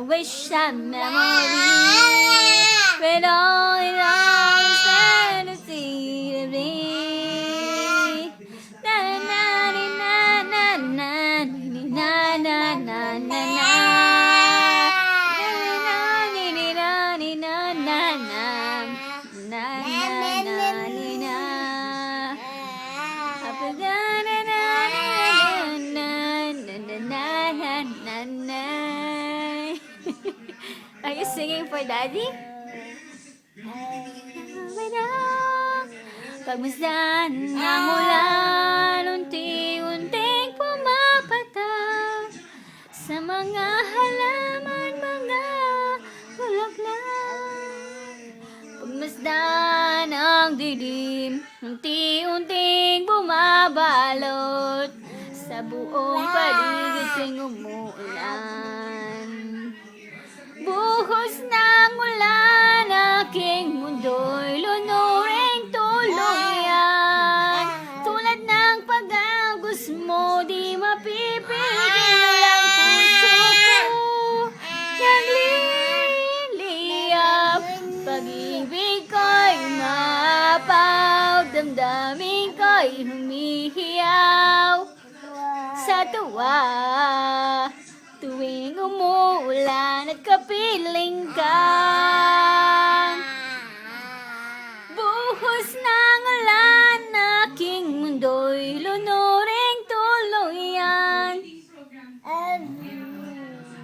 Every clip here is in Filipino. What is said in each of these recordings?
wish a memory. When all in all is fantasy to be. Na na na na na na na na na na. Are you singing for Daddy? Pagmasdan ng ulan, unti-unting pumapataw sa mga halaman, mga bulaklak. Pagmasdan ng dilim, unti-unting bumabalot sa buong paligid tuwing umuulan. Buhos ng ulan, aking mundo'y lunuring tuluyan. Tulad ng pag-agos mo, di mapipigil ang puso ko. Nagliliyap, pag-ibig ko'y mapaw, damdamin ko'y humihiyaw sa tuwa. Tuwing umuulan at kapiling ka, buhos ng ulan, aking mundo'y lunuring tuluyan.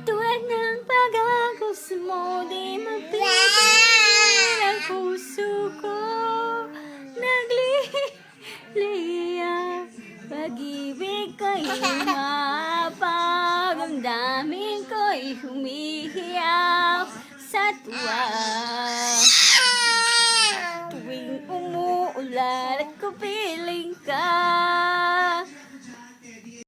Tulad ng pag-agos mo, di mapipigil ang puso ko. Nagliliyap, pag-ibig ko'y umapag, damdamin ko'y humihiyaw sa tuwa. Tuwing umuulan at kapiling ka.